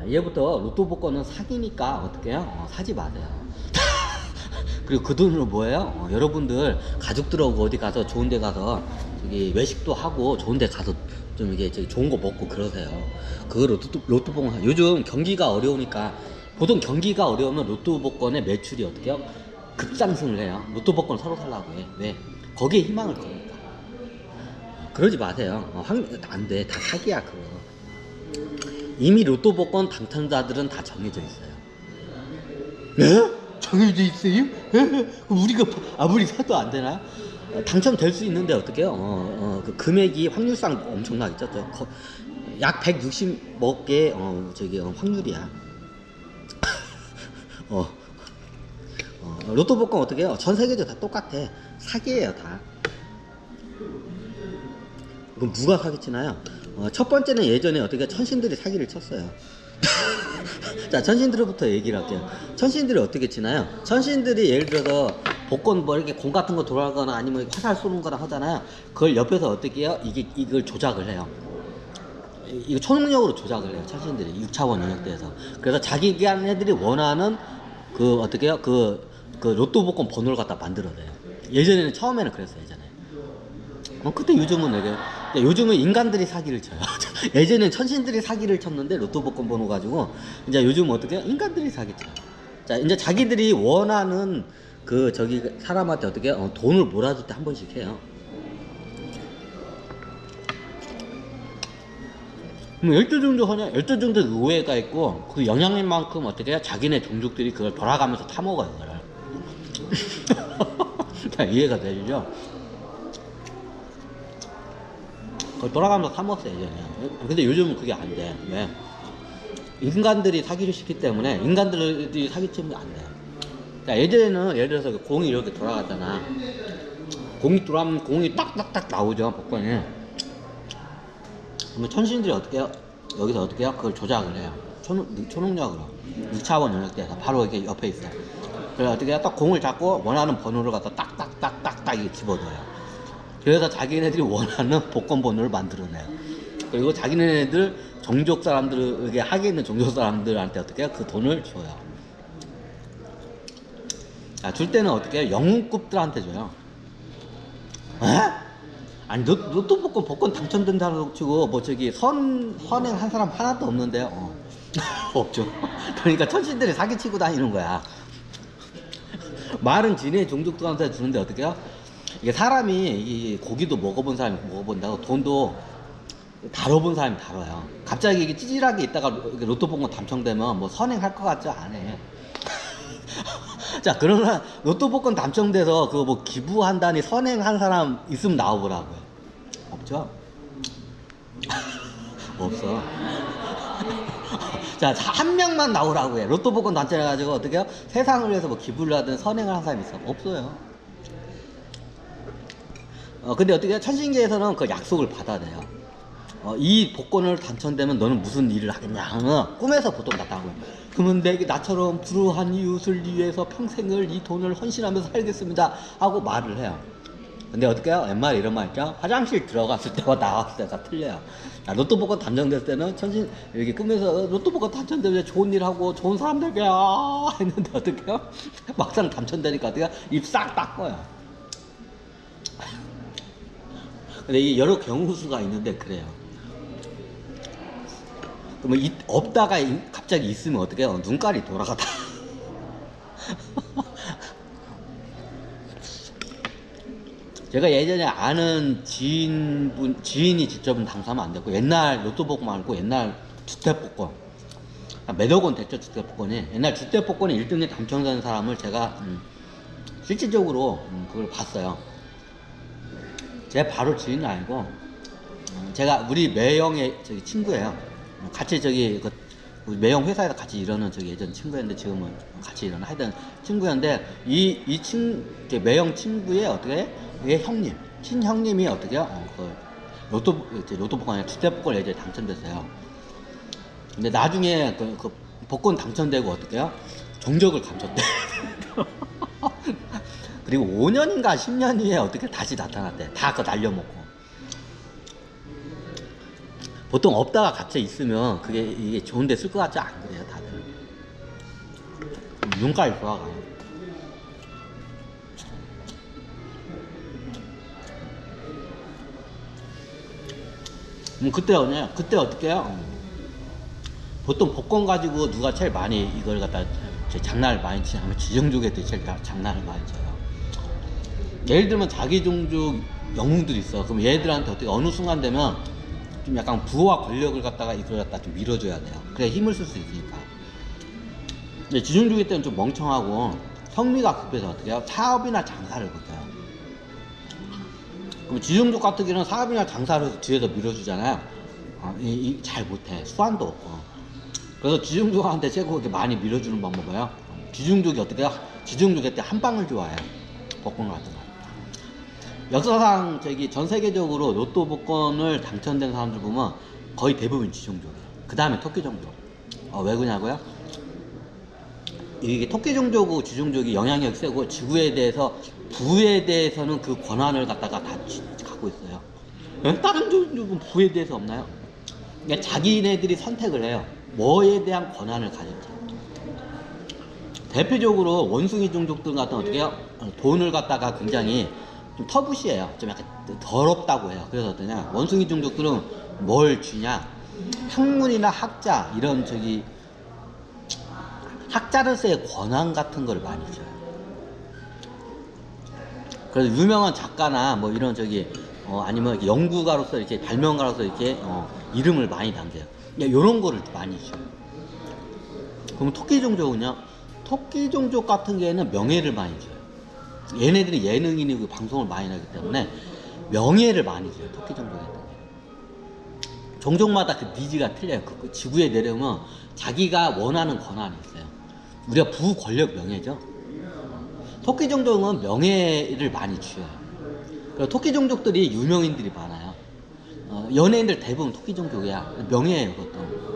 얘부터 로또 복권은 사기니까 어떻게 해요? 사지 마세요. 그리고 그 돈으로 뭐예요? 여러분들 가족들하고 어디 가서 좋은 데 가서 저기 외식도 하고 좋은 데 가서 좀 이게 저기 좋은 거 먹고 그러세요. 그 로또 복권 요즘 경기가 어려우니까 보통 경기가 어려우면 로또 복권의 매출이 어떻게 해요? 급상승을 해요. 로또 복권 서로 살라고 해. 왜? 거기에 희망을 거니까. 그러지 마세요. 안 돼. 다 사기야 그거. 이미 로또 복권 당첨자들은 다 정해져 있어요. 네? 정해져 있어요? 우리가 아무리 사도 안 되나요? 당첨될 수 있는데 어떡해요? 그 금액이 확률상 엄청나게 쪘죠. 약 160몇 개 저기 확률이야. 로또 복권 어떻게 해요? 전 세계적으로 다 똑같아. 사기예요 다. 그럼 누가 사기치나요? 첫 번째는 예전에 어떻게 천신들이 사기를 쳤어요. 자, 천신들부터 얘기를 할게요. 천신들이 어떻게 치나요? 천신들이 예를 들어서 복권 뭐 이렇게 공 같은 거 돌아가거나 아니면 화살 쏘는 거나 하잖아요. 그걸 옆에서 어떻게 해요? 이걸 조작을 해요. 이거 초능력으로 조작을 해요. 천신들이 6차원 영역대에서. 그래서 자기네들이 원하는 그 어떻게 해요? 그 로또 복권 번호를 갖다 만들어내요. 예전에는 처음에는 그랬어요. 예전에. 그때 요즘은 요즘은 인간들이 사기를 쳐요. 예전엔 천신들이 사기를 쳤는데 로또 복권 번호 가지고 이제 요즘 어떻게 해요? 인간들이 사기 쳐요. 자, 이제 자기들이 원하는 그 저기 사람한테 어떻게 해요? 돈을 몰아줄 때 한 번씩 해요. 그럼 12종족 하냐? 12종족 의회가 있고 그 영향력만큼 어떻게 해요? 자기네 종족들이 그걸 돌아가면서 타먹어요. 그걸. 자, 이해가 되시죠? 돌아가면서 사먹었어요 예전에. 근데 요즘은 그게 안 돼. 왜? 인간들이 사기를 시키기 때문에 인간들이 사기치면 안 돼. 자, 예전에는 예를 들어서 공이 이렇게 돌아갔잖아. 공이 돌아가면 공이 딱딱딱 나오죠 복권이. 그러면 천신들이 어떻게 해요? 여기서 어떻게 해요? 그걸 조작을 해요. 초능력으로 2차원 영역대에서 바로 이렇게 옆에 있어요. 그래서 어떻게 해요? 딱 공을 잡고 원하는 번호를 갖다 딱딱딱딱딱 이렇게 집어넣어요. 그래서 자기네들이 원하는 복권 번호를 만들어내요. 그리고 자기네들 종족 사람들에게 하게 있는 종족 사람들한테 어떻게 해요? 그 돈을 줘요. 자, 줄 때는 어떻게 해요? 영웅급들한테 줘요. 에? 아니 로또 복권 당첨된다고 치고 뭐 저기 선행한 사람 하나도 없는데요. 없죠. 그러니까 천신들이 사기치고 다니는 거야. 말은 지네 종족들한테 주는데 어떻게 해요? 이게 사람이 이 고기도 먹어본 사람이 먹어본다고 돈도 다뤄본 사람이 다뤄요. 갑자기 이게 찌질하게 있다가 로또 복권 당첨되면 뭐 선행할 것 같지 않아. 자, 그러나 로또 복권 당첨돼서 그거 뭐 기부한다니 선행한 사람 있으면 나와보라고요. 없죠? 없어. 자, 한 명만 나오라고 해. 로또 복권 당첨해가지고 어떻게 해요? 세상을 위해서 뭐 기부를 하든 선행을 한 사람이 있어? 없어요. 근데 어떻게 해요? 천신계에서는 그 약속을 받아내요. 이 복권을 당첨되면 너는 무슨 일을 하겠냐? 꿈에서 보통 나타나고요. 그러면 나처럼 불우한 이웃을 위해서 평생을 이 돈을 헌신하면서 살겠습니다 하고 말을 해요. 근데 어떻게 해요? 옛말에 이런 말 있죠? 화장실 들어갔을 때와 나왔을 때가 틀려요. 자, 로또 복권 당첨됐을 때는 천신 이렇게 꿈에서 로또 복권 당첨되면 좋은 일 하고 좋은 사람 되게 했는데 어떻게 해요? 막상 당첨되니까 어떻게 해요? 입 싹 닦아요. 근데 이게 여러 경우수가 있는데 그래요. 그러면 없다가 갑자기 있으면 어떻게 해요? 눈깔이 돌아가다. 제가 예전에 아는 지인이 직접은 당첨하면 안 됐고, 옛날 로또 복권 말고 옛날 주택복권. 몇억 원 됐죠, 주택복권이. 옛날 주택복권이 1등에 당첨된 사람을 제가 실질적으로 그걸 봤어요. 제 바로 지인은 아니고, 제가 우리 매형의 저기 친구예요. 같이 저기 우리 매형 회사에서 같이 일하는 저기 예전 친구였는데 지금은 같이 일하는 하여튼 친구였는데 매형 친구의 어떻게 얘 형님 친형님이 어떻게요? 로또 복권 아니라 주택복권 예전에 당첨됐어요. 근데 나중에 그 복권 당첨되고 어떻게요? 종족을 감췄대. 그리고 5년인가 10년 후에 어떻게 다시 나타났대. 다 그거 날려먹고. 보통 없다가 갑자기 있으면 그게 이게 좋은데 쓸 것 같지 안 그래요 다들. 눈깔이 좋아가요. 그때 어떻게 해요? 보통 복권 가지고 누가 제일 많이 이걸 갖다 장난을 많이 치냐면 지정족 애들이 제일 장난을 많이 쳐요. 예를 들면 자기 종족 영웅들이 있어. 그럼 얘들한테 어떻게 어느 순간 되면 좀 약간 부와 권력을 갖다가 이걸 갖다 좀 밀어줘야 돼요. 그래야 힘을 쓸 수 있으니까. 근데 지정족일 때는 좀 멍청하고 성미가 급해서 어떻게 해요? 사업이나 장사를 못해요. 그럼 지정족 같은 경우는 사업이나 장사를 뒤에서 밀어주잖아요. 잘 못해. 수완도 없고. 그래서 지정족한테 최고 많이 밀어주는 방법이에요. 지정족이 어떻게 해요? 지정족일 때 한 방을 좋아해요. 복권 같은 거. 역사상 전 세계적으로 로또 복권을 당첨된 사람들 보면 거의 대부분 지정족이에요. 그 다음에 토끼종족. 왜 그러냐고요? 이게 토끼종족하고 지정족이 영향력이 세고 지구에 대해서 부에 대해서는 그 권한을 갖다가 다 갖고 있어요. 다른 종족은 부에 대해서 없나요? 그러니까 자기네들이 선택을 해요. 뭐에 대한 권한을 가질지. 대표적으로 원숭이 종족들 같은 어떻게 해요? 돈을 갖다가 굉장히 좀 터부시해요. 좀 약간 더럽다고 해요. 그래서 어떠냐? 원숭이 종족들은 뭘 주냐? 학문이나 학자 이런 학자로서의 권한 같은 걸 많이 줘요. 그래서 유명한 작가나 뭐 이런 아니면 연구가로서 이렇게 발명가로서 이렇게 이름을 많이 남겨요. 이런 거를 많이 줘요. 그럼 토끼종족은요? 토끼종족 같은 경우에는 명예를 많이 줘요. 얘네들이 예능인이고 방송을 많이 하기 때문에 명예를 많이 줘요. 토끼종족한테. 종족마다 그 니즈가 틀려요. 그 지구에 내려오면 자기가 원하는 권한이 있어요. 우리가 부, 권력, 명예죠. 토끼종족은 명예를 많이 줘요. 그리고 토끼종족들이 유명인들이 많아요. 연예인들 대부분 토끼종족이야. 명예예요, 그것도.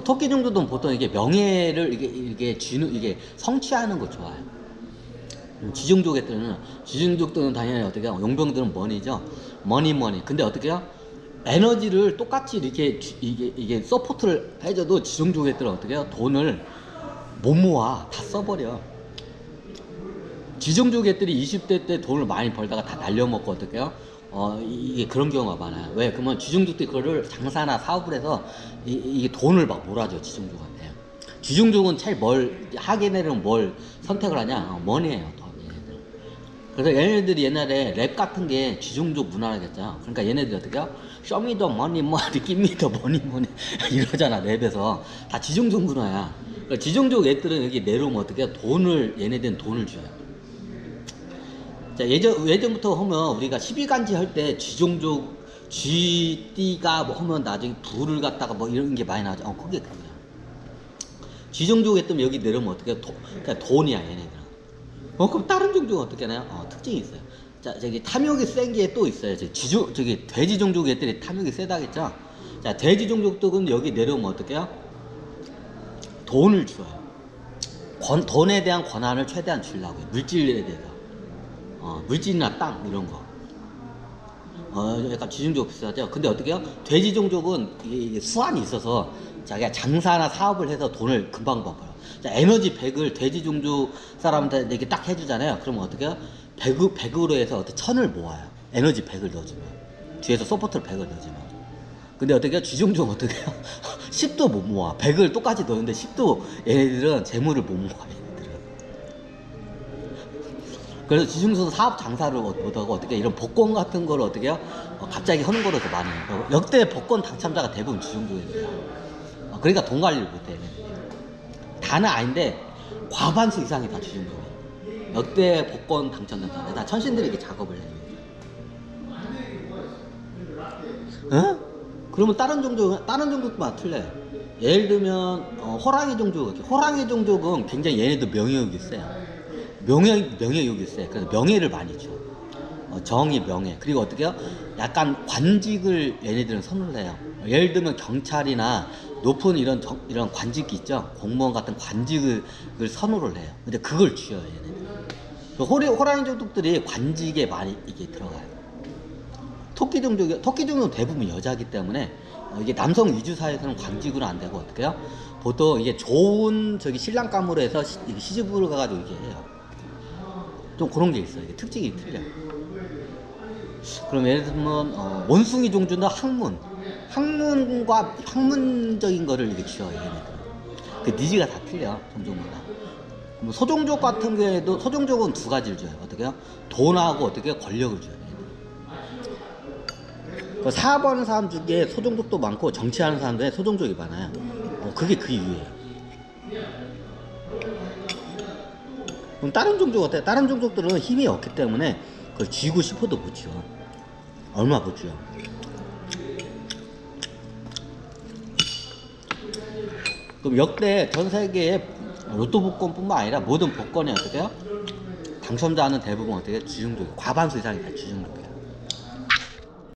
토끼종족들은 보통 이게 명예를 이게 성취하는 거 좋아해요. 지종족들은 당연히 어떻게 해요? 용병들은 머니죠. 머니. 근데 어떻게 해요? 에너지를 똑같이 이게 서포트를 해줘도 지종족 애들은 어떻게 해요? 돈을 못 모아. 다 써버려. 지종족 애들이 20대 때 돈을 많이 벌다가 다 날려먹고 어떻게 해요? 이게 그런 경우가 많아요. 왜? 그러면 지종족들이 그거를 장사나 사업을 해서 이게 돈을 막 몰아줘, 지종족한테. 지종족은 제일 하게 되면 뭘 선택을 하냐? 머니예요, 더. 그래서 얘네들이 옛날에 랩 같은 게 지종족 문화라겠죠. 그러니까 얘네들이 어떻게 해요? 쇼미더 머니 끼미더 머니 이러잖아, 랩에서. 다 지종족 문화야. 그러니까 지종족 애들은 여기 내려오면 어떻게 해요? 얘네들은 돈을 줘요. 자, 예전부터 하면 우리가 12간지 할 때 지종족, 쥐띠가 뭐 하면 나중에 부를 갖다가 뭐 이런 게 많이 나오죠. 그게 그거야. 지종족 했더니 여기 내려오면 어떻게 해요? 그냥 돈이야, 얘네들은. 그럼 다른 종족은 어떻게 하나요? 특징이 있어요. 자, 탐욕이 센 게 또 있어요. 돼지 종족 애들이 탐욕이 세다겠죠? 자, 돼지 종족들은 여기 내려오면 어떻게 해요? 돈을 줘요. 돈에 대한 권한을 최대한 주려고 해요. 물질에 대해서. 물질이나 땅, 이런 거. 약간 지종족 비슷하죠? 근데 어떻게 해요? 돼지 종족은 이게 수완이 있어서 자기가 장사나 사업을 해서 돈을 금방 벌어요. 자, 에너지 100을 돼지 종족 사람한테 이렇게 딱 해주잖아요. 그러면 어떻게 해요? 100으로 해서 1000을 모아요. 에너지 100을 넣어주면. 뒤에서 서포트를 100을 넣어주면. 근데 어떻게 해요? 쥐종족은 어떻게 해요? 10도 못 모아. 100을 똑같이 넣는데 10도 얘네들은 재물을 못 모아. 그래서 지중선 사업 장사를 못하고 어떻게 이런 복권 같은 거를 어떻게 해요? 갑자기 하는 거로 더 많이 해요. 역대 복권 당첨자가 대부분 지중족이에요. 그러니까 돈 관리를 못해. 다는 아닌데 과반수 이상이 다 지중족이에요. 역대 복권 당첨된 사람 다 천신들이 이렇게 작업을 해요. 그러면 다른 종족만 틀려요. 예를 들면 호랑이 종족은 굉장히 얘네도 명예욕이 세요. 명예욕이 세. 그래서 명예를 많이 줘. 정의, 명예. 그리고 어떻게 해요? 약간 관직을 얘네들은 선호를 해요. 예를 들면 경찰이나 높은 이런 관직이 있죠. 공무원 같은 관직을 선호를 해요. 근데 그걸 쥐어요, 얘네들. 호랑이 종족들이 관직에 많이 이게 들어가요. 토끼 종족은 대부분 여자이기 때문에 이게 남성 위주 사회에서는 관직으로 안 되고 어떻게 해요? 보통 이게 좋은 신랑감으로 해서 시집을 가가지고 이게 해요. 좀 그런 게 있어요. 이게 특징이 틀려. 그럼 예를 들면 원숭이 종주는 학문적인 거를 이렇게 취해요. 얘네들. 그 니즈가 다 틀려. 종족마다. 소종족 같은 경우에도 소종족은 두 가지를 줘요. 어떻게 해요? 돈하고 어떻게 해요? 권력을 줘요. 사업하는 사람 중에 소종족도 많고 정치하는 사람 중에 소종족이 많아요. 그게 그 이유예요. 그럼 다른 종족 어때요? 다른 종족들은 힘이 없기 때문에 그걸 쥐고 싶어도 못 쥐어. 얼마 못 쥐어. 그럼 역대 전 세계의 로또 복권뿐만 아니라 모든 복권이 어떻게 해요? 당첨자는 대부분 어떻게 해요? 쥐종족, 과반수 이상이 다 쥐종족이에요.